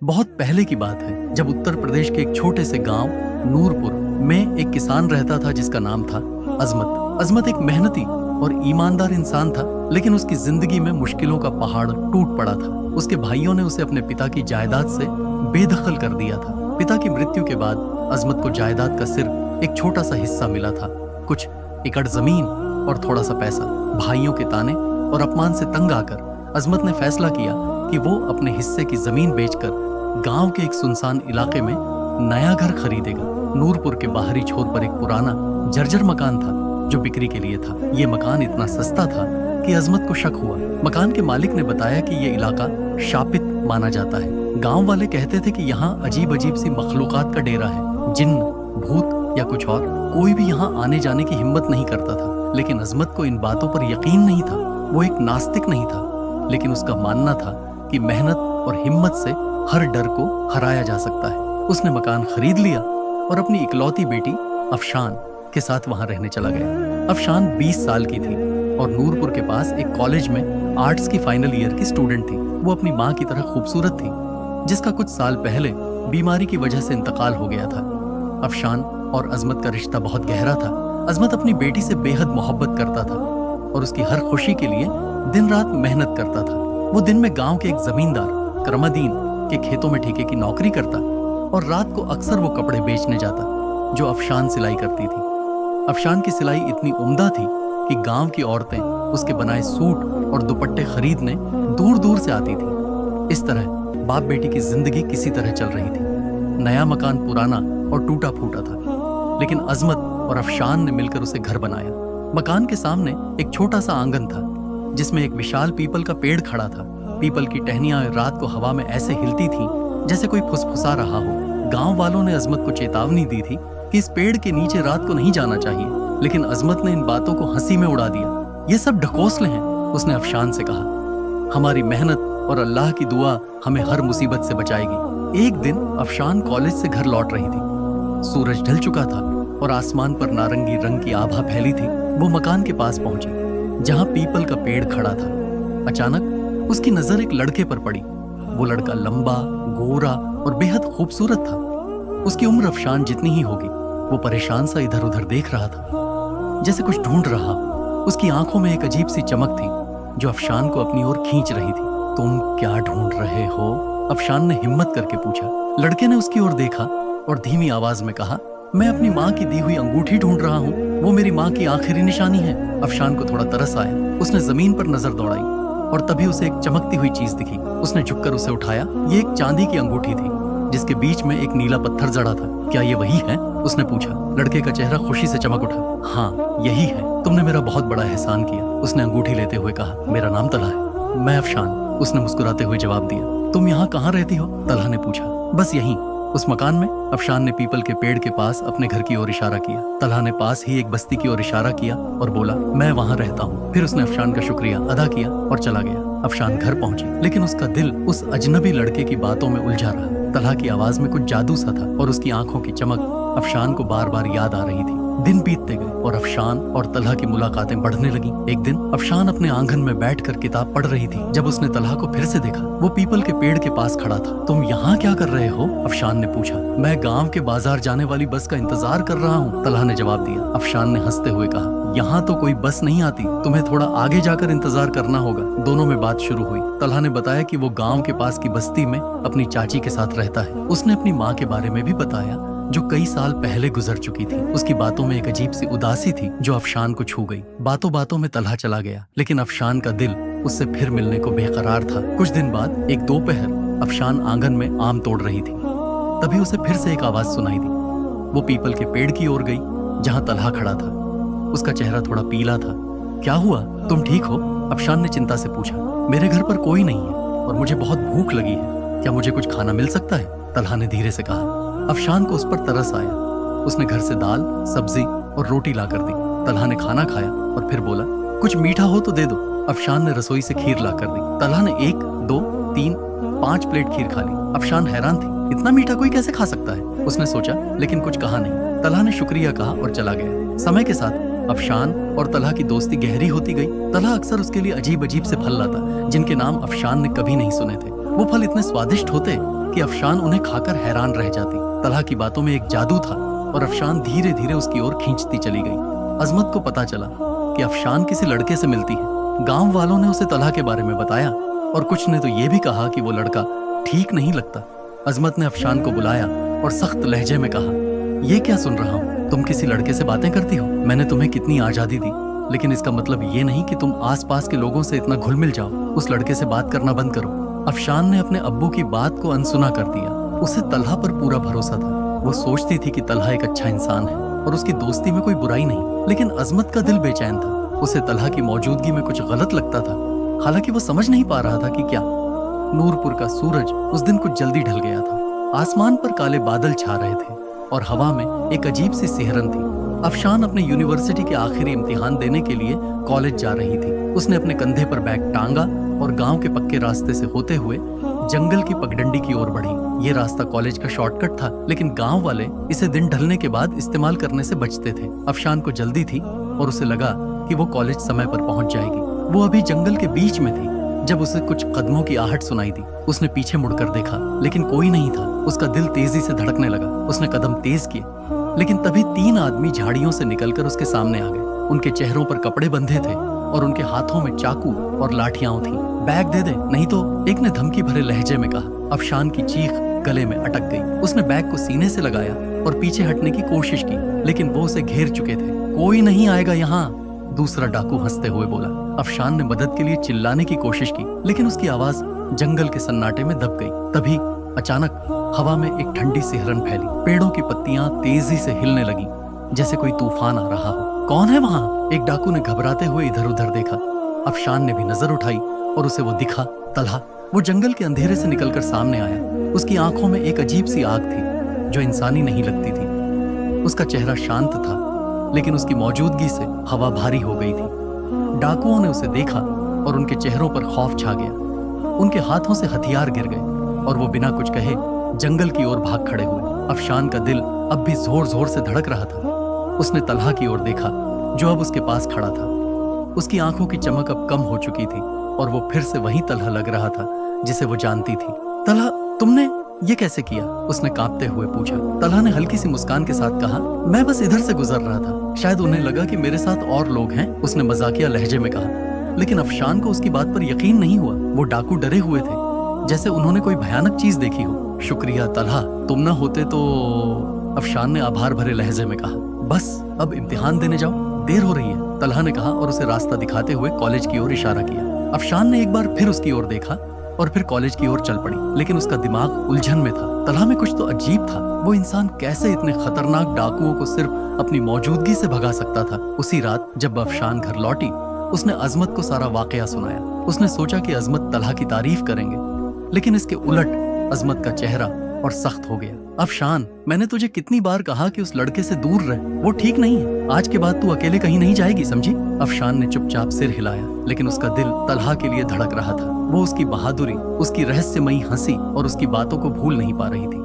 बहुत पहले की बात है जब उत्तर प्रदेश के एक छोटे से गांव नूरपुर में एक किसान रहता था जिसका नाम था अजमत। अजमत एक मेहनती और ईमानदार इंसान था, लेकिन उसकी जिंदगी में मुश्किलों का पहाड़ टूट पड़ा था। उसके भाइयों ने उसे अपने पिता की जायदाद से बेदखल कर दिया था। पिता की मृत्यु के बाद अजमत को जायदाद का सिर्फ एक छोटा सा हिस्सा मिला था, कुछ एकड़ जमीन और थोड़ा सा पैसा। भाइयों के ताने और अपमान से तंग आकर अजमत ने फैसला किया कि वो अपने हिस्से की जमीन बेचकर गांव के एक सुनसान इलाके में नया घर खरीदेगा। नूरपुर के बाहरी छोर पर एक पुराना जर्जर मकान था जो बिक्री के लिए था। ये मकान इतना सस्ता था कि अजमत को शक हुआ। मकान के मालिक ने बताया कि ये इलाका शापित माना जाता है। गांव वाले कहते थे कि यहाँ अजीब अजीब सी मखलूकात का डेरा है, जिन्न, भूत या कुछ और। कोई भी यहाँ आने जाने की हिम्मत नहीं करता था, लेकिन अजमत को इन बातों पर यकीन नहीं था। वो एक नास्तिक नहीं था, लेकिन उसका मानना था कि मेहनत और हिम्मत से हर डर को हराया जा सकता है। उसने मकान खरीद लिया और अपनी इकलौती बेटी अफशान के साथ वहां रहने चला गया। अफशान 20 साल की थी और नूरपुर के पास एक कॉलेज में आर्ट्स की फाइनल ईयर की स्टूडेंट थी। वो अपनी माँ की तरह खूबसूरत थी, जिसका कुछ साल पहले बीमारी की वजह से इंतकाल हो गया था। अफशान और अजमत का रिश्ता बहुत गहरा था। अजमत अपनी बेटी से बेहद मोहब्बत करता था और उसकी हर खुशी के लिए दिन रात मेहनत करता था। वो दिन में गांव के एक जमींदार करमदीन के खेतों में ठेके की नौकरी करता और रात को अक्सर वो कपड़े बेचने जाता जो अफशान सिलाई करती थी। अफशान की सिलाई इतनी उम्दा थी कि गांव की औरतें उसके बनाए सूट और दुपट्टे खरीदने दूर दूर से आती थी। इस तरह बाप बेटी की जिंदगी किसी तरह चल रही थी। नया मकान पुराना और टूटा फूटा था, लेकिन अजमत और अफशान ने मिलकर उसे घर बनाया। मकान के सामने एक छोटा सा आंगन था जिसमें एक विशाल पीपल का पेड़ खड़ा था। पीपल की टहनियां रात को हवा में ऐसे हिलती थीं जैसे कोई फुसफुसा रहा हो। गांव वालों ने अजमत को चेतावनी दी थी कि इस पेड़ के नीचे रात को नहीं जाना चाहिए, लेकिन अजमत ने इन बातों को हंसी में उड़ा दिया। ये सब ढकोसले हैं, उसने अफशान से कहा। हमारी मेहनत और अल्लाह की दुआ हमें हर मुसीबत से बचाएगी। एक दिन अफशान कॉलेज से घर लौट रही थी। सूरज ढल चुका था और आसमान पर नारंगी रंग की आभा फैली थी। वो मकान के पास पहुंची जहां पीपल का पेड़ खड़ा था। अचानक उसकी नजर एक लड़के पर पड़ी। वो लड़का लंबा, गोरा और बेहद खूबसूरत था। उसकी उम्र अफशान जितनी ही होगी। वो परेशान सा इधर उधर देख रहा था, जैसे कुछ ढूंढ रहा। उसकी आंखों में एक अजीब सी चमक थी जो अफशान को अपनी ओर खींच रही थी। तुम क्या ढूंढ रहे हो? अफशान ने हिम्मत करके पूछा। लड़के ने उसकी ओर देखा और धीमी आवाज में कहा, मैं अपनी माँ की दी हुई अंगूठी ढूंढ रहा हूँ। वो मेरी माँ की आखिरी निशानी है। अफशान को थोड़ा तरस आया। उसने जमीन पर नजर दौड़ाई और तभी उसे एक चमकती हुई चीज दिखी। उसने झुककर उसे उठाया। ये एक चांदी की अंगूठी थी जिसके बीच में एक नीला पत्थर जड़ा था। क्या ये वही है? उसने पूछा। लड़के का चेहरा खुशी से चमक उठा। हाँ, यही है। तुमने मेरा बहुत बड़ा एहसान किया, उसने अंगूठी लेते हुए कहा। मेरा नाम तलहा है। मैं अफशान, उसने मुस्कुराते हुए जवाब दिया। तुम यहाँ कहाँ रहती हो? तलहा ने पूछा। बस यहीं, उस मकान में। अफशान ने पीपल के पेड़ के पास अपने घर की ओर इशारा किया। तलहा ने पास ही एक बस्ती की ओर इशारा किया और बोला, मैं वहाँ रहता हूँ। फिर उसने अफशान का शुक्रिया अदा किया और चला गया। अफशान घर पहुंची, लेकिन उसका दिल उस अजनबी लड़के की बातों में उलझा रहा। तलहा की आवाज में कुछ जादू सा था और उसकी आंखों की चमक अफशान को बार बार याद आ रही थी। दिन बीतते गए और अफशान और तलहा की मुलाकातें बढ़ने लगी। एक दिन अफशान अपने आंगन में बैठकर किताब पढ़ रही थी जब उसने तलहा को फिर से देखा। वो पीपल के पेड़ के पास खड़ा था। तुम यहाँ क्या कर रहे हो? अफशान ने पूछा। मैं गांव के बाजार जाने वाली बस का इंतजार कर रहा हूँ, तलहा ने जवाब दिया। अफशान ने हंसते हुए कहा, यहाँ तो कोई बस नहीं आती, तुम्हें थोड़ा आगे जाकर इंतजार करना होगा। दोनों में बात शुरू हुई। तलहा ने बताया कि वो गांव के पास की बस्ती में अपनी चाची के साथ रहता है। उसने अपनी माँ के बारे में भी बताया जो कई साल पहले गुजर चुकी थी। उसकी बातों में एक अजीब सी उदासी थी जो अफशान को छू गई। बातों बातों में तलहा चला गया, लेकिन अफशान का दिल उससे फिर मिलने को बेकरार था। कुछ दिन बाद एक दोपहर अफशान आंगन में आम तोड़ रही थी। तभी उसे फिर से एक आवाज सुनाई दी। वो पीपल के पेड़ की ओर गई जहाँ तलहा खड़ा था। उसका चेहरा थोड़ा पीला था। क्या हुआ, तुम ठीक हो? अफशान ने चिंता से पूछा। मेरे घर पर कोई नहीं है और मुझे बहुत भूख लगी है, क्या मुझे कुछ खाना मिल सकता है? तलहा ने धीरे से कहा। अफशान को उस पर तरस आया। उसने घर से दाल, सब्जी और रोटी ला कर दी। तलहा ने खाना खाया और फिर बोला, कुछ मीठा हो तो दे दो। अफशान ने रसोई से खीर ला कर दी। तलहा ने 1, 2, 3, 5 प्लेट खीर खा ली। अफशान हैरान थी, इतना मीठा कोई कैसे खा सकता है? उसने सोचा, लेकिन कुछ कहा नहीं। तलहा ने शुक्रिया कहा और चला गया। समय के साथ अफशान और तलहा की दोस्ती गहरी होती गई। तलहा अक्सर उसके लिए अजीब अजीब से फल लाता जिनके नाम अफशान ने कभी नहीं सुने थे। वो फल इतने स्वादिष्ट होते कि अफशान उन्हें खाकर हैरान रह जाती। तलहा की बातों में एक जादू था और अफशान धीरे धीरे उसकी ओर खींचती चली गई। अजमत को पता चला कि अफशान किसी लड़के से मिलती है। गांव वालों ने उसे तलहा के बारे में बताया और कुछ ने तो ये भी कहा कि वो लड़का ठीक नहीं लगता। अजमत ने अफशान को बुलाया और सख्त लहजे में कहा, ये क्या सुन रहा हूँ? तुम किसी लड़के से बातें करती हो? मैंने तुम्हें कितनी आजादी दी, लेकिन इसका मतलब ये नहीं कि तुम आसपास के लोगों से इतना घुल मिल जाओ। उस लड़के से बात करना बंद करो। अफशान ने अपने अब्बू की बात को अनसुना कर दिया। उसे तलहा पर पूरा भरोसा था। वो सोचती थी कि तलहा एक अच्छा इंसान है और उसकी दोस्ती में कोई बुराई नहीं, लेकिन अजमत का दिल बेचैन था। उसे तलहा की मौजूदगी में कुछ गलत लगता था, हालांकि वो समझ नहीं पा रहा था कि क्या। नूरपुर का सूरज उस दिन कुछ जल्दी ढल गया था। आसमान पर काले बादल छा रहे थे और हवा में एक अजीब सी सिहरन थी। अफशान अपने यूनिवर्सिटी के आखिरी इम्तिहान देने के लिए कॉलेज जा रही थी। उसने अपने कंधे पर बैग टांगा और गांव के पक्के रास्ते से होते हुए जंगल की पगडंडी की ओर बढ़ी। ये रास्ता कॉलेज का शॉर्टकट था, लेकिन गांव वाले इसे दिन ढलने के बाद इस्तेमाल करने से बचते थे। अफशान को जल्दी थी और उसे लगा कि वो कॉलेज समय पर पहुंच जाएगी। वो अभी जंगल के बीच में थी जब उसे कुछ कदमों की आहट सुनाई दी। उसने पीछे मुड़कर देखा, लेकिन कोई नहीं था। उसका दिल तेजी से धड़कने लगा। उसने कदम तेज किए, लेकिन तभी 3 आदमी झाड़ियों से निकलकर उसके सामने आ गए। उनके चेहरों पर कपड़े बंधे थे और उनके हाथों में चाकू और लाठियां थीं। बैग दे दे, नहीं तो, एक ने धमकी भरे लहजे में कहा। अफशान की चीख गले में अटक गई। उसने बैग को सीने से लगाया और पीछे हटने की कोशिश की, लेकिन वो उसे घेर चुके थे। कोई नहीं आएगा यहाँ, दूसरा डाकू हंसते हुए बोला। अफशान ने मदद के लिए चिल्लाने की कोशिश की, लेकिन उसकी आवाज जंगल के सन्नाटे में दब गई। तभी अचानक हवा में एक ठंडी सिहरन फैली। पेड़ों की पत्तियां तेजी से हिलने लगी, जैसे कोई तूफान आ रहा हो। कौन है वहां? एक डाकू ने घबराते हुए इधर उधर देखा। अफशान ने भी नजर उठाई और उसे वो दिखा, तलहा। वो जंगल के अंधेरे से निकलकर सामने आया। उसकी आंखों में एक अजीब सी आग थी जो इंसानी नहीं लगती थी। उसका चेहरा शांत था, लेकिन उसकी मौजूदगी से हवा भारी हो गई थी। डाकुओं ने उसे देखा और उनके चेहरों पर खौफ छा गया। उनके हाथों से हथियार गिर गए और वो बिना कुछ कहे जंगल की ओर भाग खड़े हुए। अफशान का दिल अब भी जोर जोर से धड़क रहा था। उसने तलहा की ओर देखा, जो अब उसके पास खड़ा था। उसकी आंखों की चमक अब कम हो चुकी थी और वो फिर से वही तलहा लग रहा था जिसे वो जानती थी। तलहा, तुमने ये कैसे किया? उसने कांपते हुए पूछा। तलहा ने हल्की सी मुस्कान के साथ कहा, मैं बस इधर से गुजर रहा था, शायद उन्हें लगा कि मेरे साथ और लोग हैं। उसने मजाकिया लहजे में कहा, लेकिन अफशान को उसकी बात पर यकीन नहीं हुआ। वो डाकू डरे हुए थे, जैसे उन्होंने कोई भयानक चीज देखी हो। शुक्रिया तलहा, तुम ना होते तो। अफशान ने आभार भरे लहजे में कहा। बस अब इम्तिहान देने जाओ, देर हो रही है, तलहा ने कहा और उसे रास्ता दिखाते हुए कॉलेज की ओर इशारा किया। अफशान ने एक बार फिर उसकी ओर देखा और फिर कॉलेज की ओर चल पड़ी, लेकिन उसका दिमाग उलझन में था। तलहा में कुछ तो अजीब था। वो इंसान कैसे इतने खतरनाक डाकुओं को सिर्फ अपनी मौजूदगी से भगा सकता था? उसी रात जब अफशान घर लौटी, उसने अजमत को सारा वाकया सुनाया। उसने सोचा कि अजमत तलहा की तारीफ करेंगे, लेकिन इसके उलट अजमत का चेहरा और सख्त हो गया। अफशान, मैंने तुझे कितनी बार कहा कि उस लड़के से दूर रह, वो ठीक नहीं है। आज के बाद तू अकेले कहीं नहीं जाएगी, समझी? अफशान ने चुपचाप सिर हिलाया, लेकिन उसका दिल तलहा के लिए धड़क रहा था। वो उसकी बहादुरी, उसकी रहस्यमयी हंसी और उसकी बातों को भूल नहीं पा रही थी।